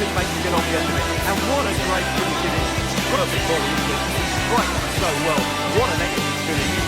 couldn't make a get on the end of it. And what a great finish it is. Perfect volley, isn't it? He strikes it so well. What an excellent finish.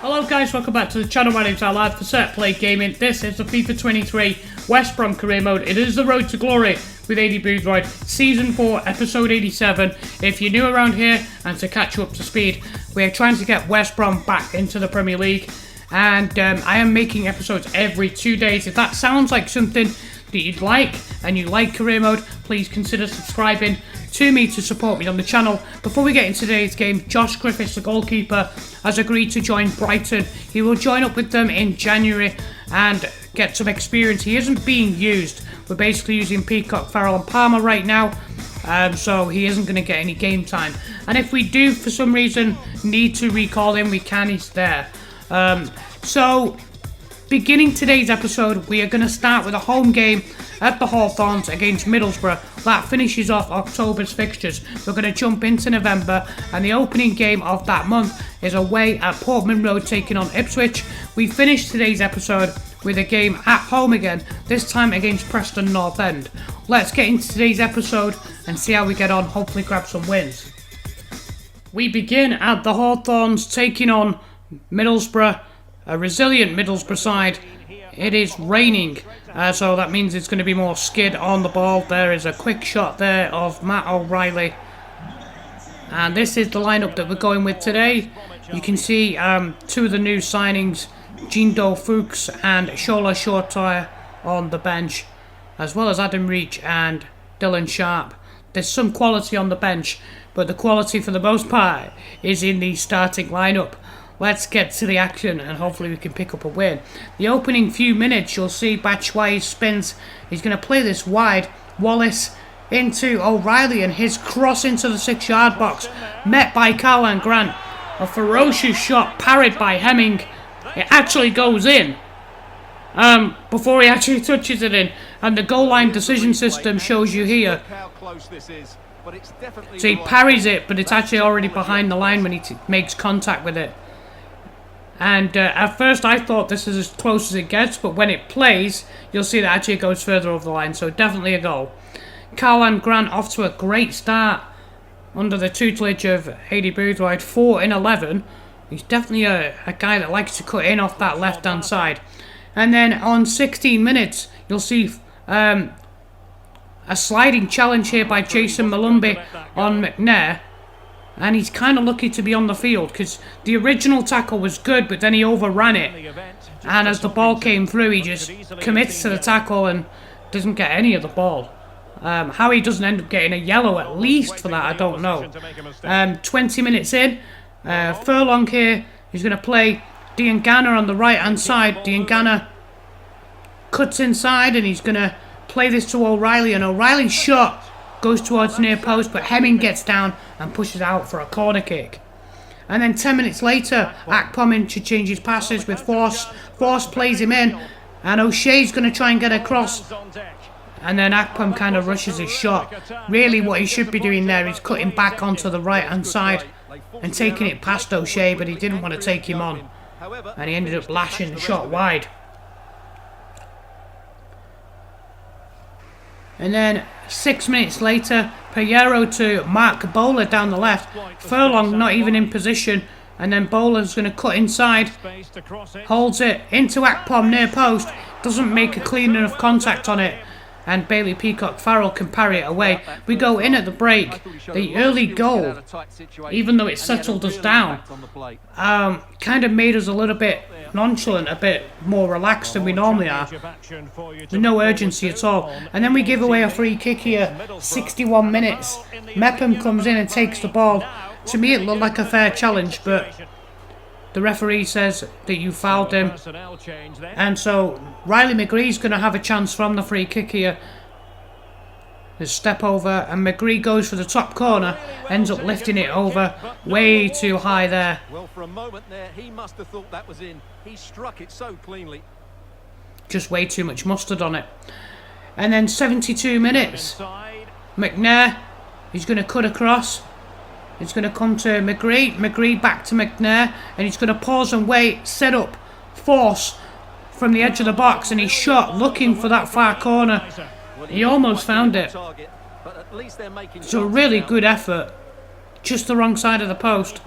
Hello guys, welcome back to the channel. My name's Al for Set Play Gaming. This is the FIFA 23 West Brom career mode. It is the road to glory with Aidy Boothroyd, Season 4, Episode 87. If you're new around here and to catch you up to speed, we are trying to get West Brom back into the Premier League. And I am making episodes every 2 days. If that sounds like something that you'd like and you like career mode, please consider subscribing to me to support me on the channel. Before we get into today's game, Josh Griffiths, the goalkeeper, has agreed to join Brighton. He will join up with them in January and get some experience. He isn't being used. We're basically using Peacock, Farrell and Palmer right now, so he isn't going to get any game time. And if we do, for some reason, need to recall him, we can. He's there. So, beginning today's episode, we are going to start with a home game at the Hawthorns against Middlesbrough. That finishes off October's fixtures. We're going to jump into November, and the opening game of that month is away at Portman Road taking on Ipswich. We finish today's episode with a game at home again, this time against Preston North End. Let's get into today's episode and see how we get on, hopefully grab some wins. We begin at the Hawthorns taking on Middlesbrough, a resilient Middlesbrough side. It is raining, so that means it's going to be more skid on the ball. There is a quick shot there of Matt O'Reilly. And this is the lineup that we're going with today. You can see two of the new signings, Jindo Fuchs and Shola Shortire on the bench, as well as Adam Reach and Dylan Sharp. There's some quality on the bench, but the quality for the most part is in the starting lineup. Let's get to the action and hopefully we can pick up a win. The opening few minutes, you'll see Batshuayi spins. He's going to play this wide. Wallace into O'Reilly and his cross into the 6-yard box. Met by Carlan Grant. A ferocious shot parried by Hemming. It actually goes in before he actually touches it in. And the goal line decision system shows you here. So he parries it, but it's actually already behind the line when he makes contact with it. And at first I thought this is as close as it gets, but when it plays, you'll see that actually it goes further over the line, so definitely a goal. Carlan Grant off to a great start under the tutelage of Aidy Boothroyd, 4 in 11. He's definitely a guy that likes to cut in off that left-hand side. And then on 16 minutes, you'll see a sliding challenge here by Jason Malumbi on McNair. And he's kind of lucky to be on the field because the original tackle was good, but then he overran it. And as the ball came through, he just commits to the tackle and doesn't get any of the ball. How he doesn't end up getting a yellow at least for that, I don't know. 20 minutes in, Furlong here. He's going to play Diangana on the right-hand side. Diangana cuts inside and he's going to play this to O'Reilly. And O'Reilly's shot goes towards near post, but Hemming gets down and pushes out for a corner kick. And then 10 minutes later, Akpom interchanges passes with Force. Force plays him in, and O'Shea's going to try and get across. And then Akpom kind of rushes his shot. Really what he should be doing there is cutting back onto the right-hand side and taking it past O'Shea, but he didn't want to take him on. And he ended up lashing the shot wide. And then 6 minutes later, Pereiro to Mark Bowler down the left. Furlong not even in position. And then Bowler's going to cut inside. Holds it into Akpom near post. Doesn't make a clean enough contact on it. And Bailey Peacock Farrell can parry it away. We go in at the break. The early goal, even though it settled us down, kind of made us a little bit nonchalant, a bit more relaxed than we normally are. With no urgency at all. And then we give away a free kick here. 61 minutes. Mepham comes in and takes the ball. To me it looked like a fair challenge, but the referee says that you fouled him. And so Riley McGree's going to have a chance from the free kick here. There's step over and McGree goes for the top corner, ends up lifting it over way too high there. Well, for a moment there, he must have thought that was in. He struck it so cleanly. Just way too much mustard on it. And then 72 minutes. McNair, he's going to cut across. It's going to come to McGree. McGree back to McNair. And he's going to pause and wait, set up, force. from the edge of the box, and he shot looking for that far corner. He almost found it. It's a really good effort. Just the wrong side of the post.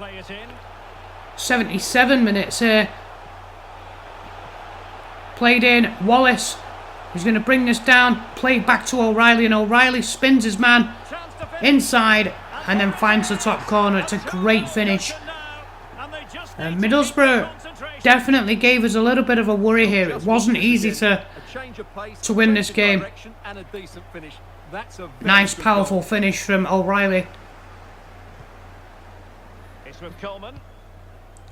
77 minutes here. Played in. Wallace. He's going to bring this down. Play back to O'Reilly, and O'Reilly spins his man inside and then finds the top corner. It's a great finish. And Middlesbrough definitely gave us a little bit of a worry here. It wasn't easy to win this game. Nice powerful finish from O'Reilly.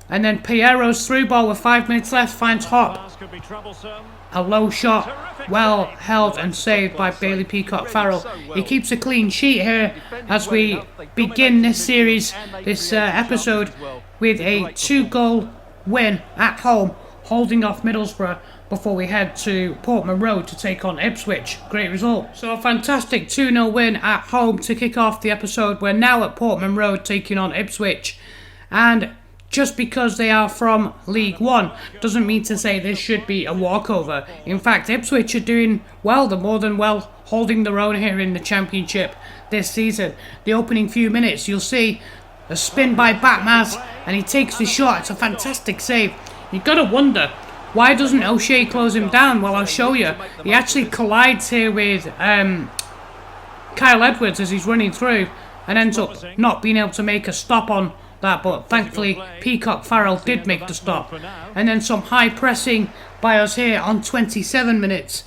And then Piero's through ball with 5 minutes left finds Hop. A low shot, well held and saved by Bailey Peacock-Farrell. He keeps a clean sheet here as we begin this series, this episode, with a 2-goal win at home, holding off Middlesbrough before we head to Portman Road to take on Ipswich. Great result. So a fantastic 2-0 win at home to kick off the episode. We're now at Portman Road taking on Ipswich. And just because they are from League One doesn't mean to say this should be a walkover. In fact, Ipswich are doing well, they're more than well holding their own here in the Championship this season. The opening few minutes, you'll see a spin by Batmaz, and he takes the shot. It's a fantastic save. You've got to wonder, why doesn't O'Shea close him down? Well, I'll show you. He actually collides here with Kyle Edwards as he's running through and ends up not being able to make a stop on that, but thankfully Peacock-Farrell did make the stop. And then some high pressing by us here on 27 minutes.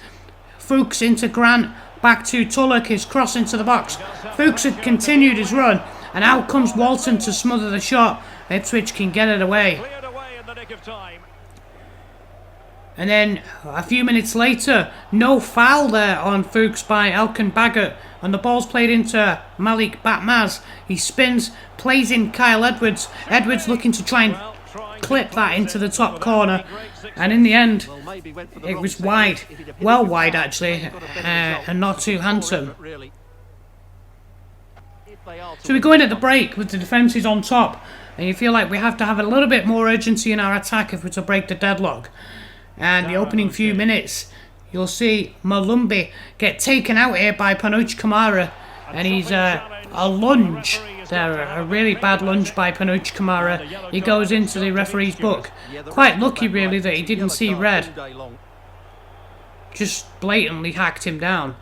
Fuchs into Grant, back to Tulloch, his cross into the box. Fuchs had continued his run, and out comes Walton to smother the shot. Ipswich can get it away. And then a few minutes later, no foul there on Fuchs by Elkan Baggott, and the ball's played into Malik Batmaz. He spins, plays in Kyle Edwards. Edwards looking to try and clip that into the top corner, and in the end it was wide, well wide actually, and not too handsome. So we go in at the break with the defences on top, and you feel like we have to have a little bit more urgency in our attack if we're to break the deadlock. And the opening few minutes, you'll see Malumbi get taken out here by Panuch Kamara, and he's a lunge there, a really bad lunge by Panuch Kamara. He goes into the referee's book. Quite lucky really that he didn't see red. Just blatantly hacked him down.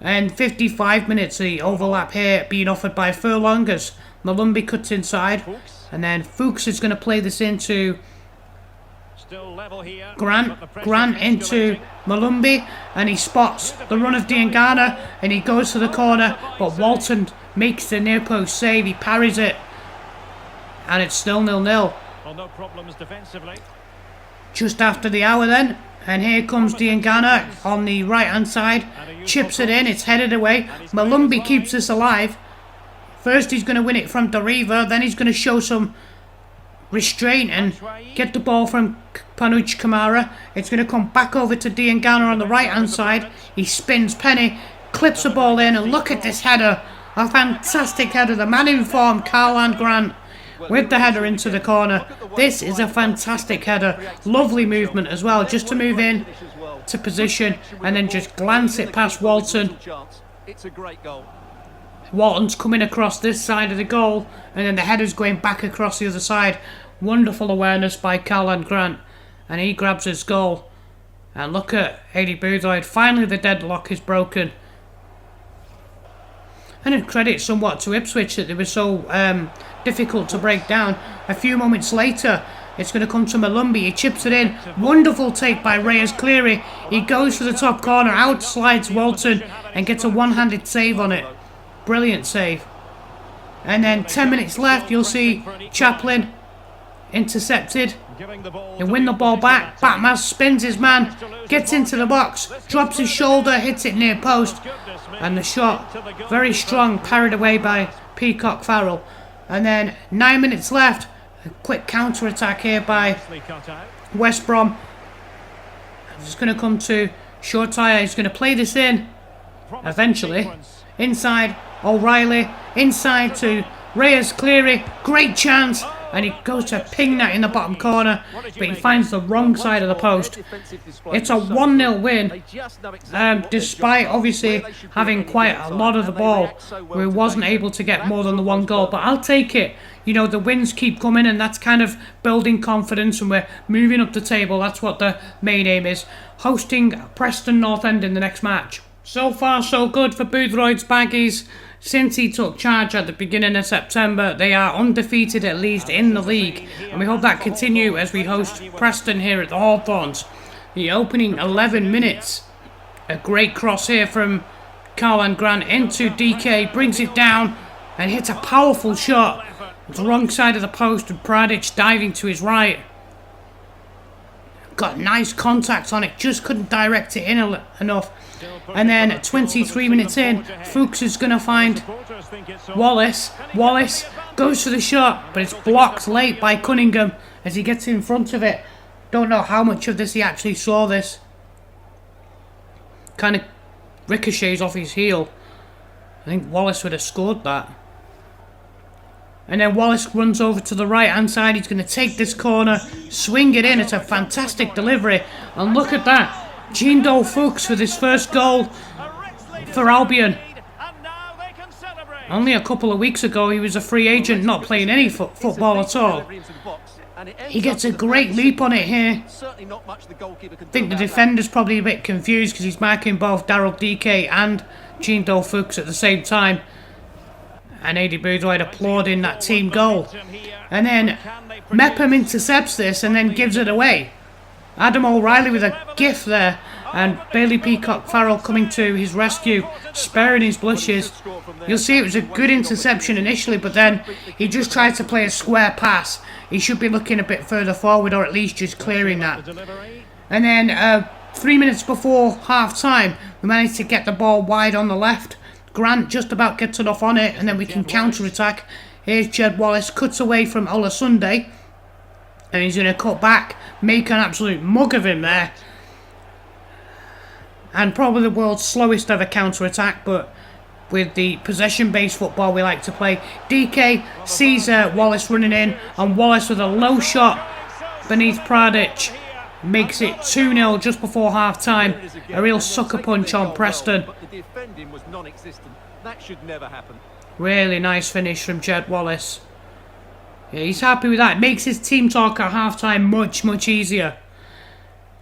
And 55 minutes, the overlap here being offered by Furlong as Malumbi cuts inside, and then Fuchs is going to play this into Grant into Malumbi, and he spots the run of Diangana and he goes to the corner, but Walton makes the near post save. He parries it, and it's still 0-0. Just after the hour then, and here comes Diangana on the right hand side, chips it in, it's headed away. Malumbi keeps this alive. First he's going to win it from Deriva, then he's going to show some restraint and get the ball from Panuch Kamara. It's going to come back over to Diangana on the right hand side. He spins Penny, clips the ball in, and look at this header. A fantastic header. The man in form, Karlan Grant, with the header into the corner. This is a fantastic header. Lovely movement as well, just to move in to position and then just glance it past Walton. It's a great goal. Walton's coming across this side of the goal, and then the header's going back across the other side. Wonderful awareness by Karlan Grant, and he grabs his goal. And look at Aidy Boothroyd. Finally the deadlock is broken. And in credit somewhat to Ipswich that they were so difficult to break down. A few moments later, it's going to come to Malumbi. He chips it in. Wonderful take by Reyes Cleary. He goes for the top corner, out slides Walton, and gets a one-handed save on it. Brilliant save. And then 10 minutes left, you'll see Chaplin intercepted. They win the ball back. Batmaz spins his man, gets into the box, drops his shoulder, hits it near post, and the shot very strong, parried away by Peacock-Farrell. And then 9 minutes left. A quick counter attack here by West Brom. It's going to come to Shortire. He's going to play this in eventually. Inside O'Reilly, inside to Reyes Cleary, great chance, and he goes to ping that in the bottom corner, but he finds the wrong side of the post. It's a 1-0 win, despite obviously having quite a lot of the ball. We wasn't able to get more than the 1 goal, but I'll take it. You know, the wins keep coming, and that's kind of building confidence, and we're moving up the table. That's what the main aim is. Hosting Preston North End in the next match. So far, so good for Boothroyd's Baggies. Since he took charge at the beginning of September, they are undefeated at least in the league, and we hope that continue as we host Preston here at the Hawthorns. The opening 11 minutes. A great cross here from Carl Grant into DK, brings it down and hits a powerful shot. The wrong side of the post, and Pradic diving to his right. Got nice contact on it, just couldn't direct it in enough. And then 23 minutes in, Fuchs is going to find Wallace. Wallace goes for the shot, but it's blocked late by Cunningham as he gets in front of it. Don't know how much of this he actually saw this. Kind of ricochets off his heel. I think Wallace would have scored that. And then Wallace runs over to the right-hand side. He's going to take this corner, swing it in. It's a fantastic delivery. And look at that. Jindo Fuchs with his first goal for Albion. Only a couple of weeks ago, he was a free agent, not playing any football at all. He gets a great leap on it here. I think the defender's probably a bit confused because he's marking both Daryl DK and Jindo Fuchs at the same time. And Aidy Boothroyd applauding that team goal. And then Mepham intercepts this and then gives it away. Adam O'Reilly with a gift there. And Bailey Peacock-Farrell coming to his rescue, sparing his blushes. You'll see it was a good interception initially, but then he just tried to play a square pass. He should be looking a bit further forward, or at least just clearing that. And then 3 minutes before half-time, we managed to get the ball wide on the left. Grant just about gets enough on it, and then we can counter-attack. Here's Jed Wallace, cuts away from Olasunde, and he's going to cut back, make an absolute mug of him there. And probably the world's slowest ever counter-attack, but with the possession-based football we like to play. DK sees Wallace running in, and Wallace with a low shot beneath Pradic makes it 2-0 just before half-time. A real sucker punch on Preston. The defending was non-existent. That should never happen. Really nice finish from Jed Wallace. Yeah, he's happy with that. It makes his team talk at half-time much, much easier.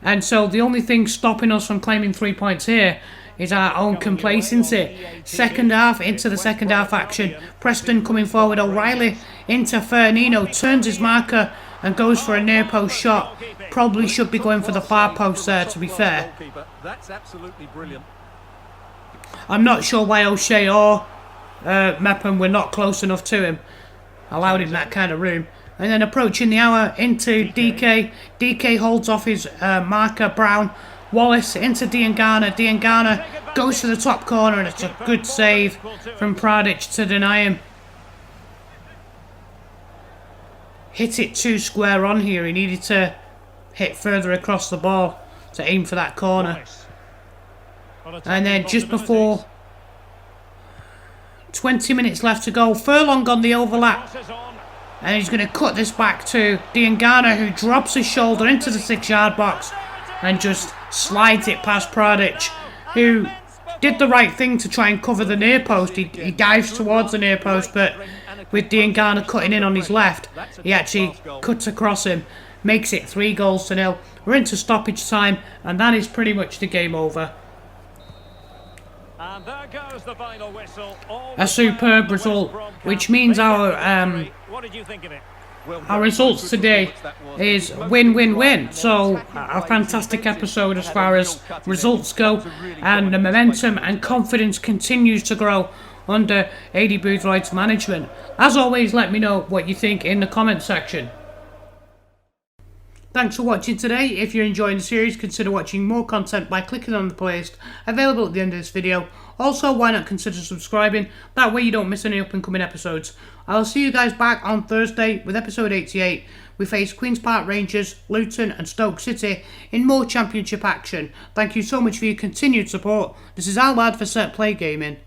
And so the only thing stopping us from claiming 3 points here is our own complacency. Second half, into the second half action. Preston coming forward. O'Reilly into Fernino, turns his marker and goes for a near post shot. Probably should be going for the far post there, to be fair. That's absolutely brilliant. I'm not sure why O'Shea or Mepham were not close enough to him. Allowed him that kind of room. And then approaching the hour into DK. DK holds off his marker, Brown. Wallace into Diangana. Diangana goes to the top corner, and it's a good save from Pradic to deny him. Hit it too square on here. He needed to hit further across the ball to aim for that corner. And then just before 20 minutes left to go, Furlong on the overlap. And he's going to cut this back to Diangana, who drops his shoulder into the 6-yard box and just slides it past Pradic, who did the right thing to try and cover the near post. He dives towards the near post, but with Diangana cutting in on his left, he actually cuts across him, makes it 3-0. We're into stoppage time, and that is pretty much the game over. And there goes the final whistle. A superb result, which means our results today is win-win-win. So a fantastic episode as far as results go, and the momentum and confidence continues to grow under Aidy Boothroyd's management. As always, let me know what you think in the comment section. Thanks for watching today. If you're enjoying the series, consider watching more content by clicking on the playlist available at the end of this video. Also, why not consider subscribing? That way you don't miss any up and coming episodes. I'll see you guys back on Thursday with episode 88. We face Queen's Park Rangers, Luton and Stoke City in more championship action. Thank you so much for your continued support. This is Al Lad for Set Play Gaming.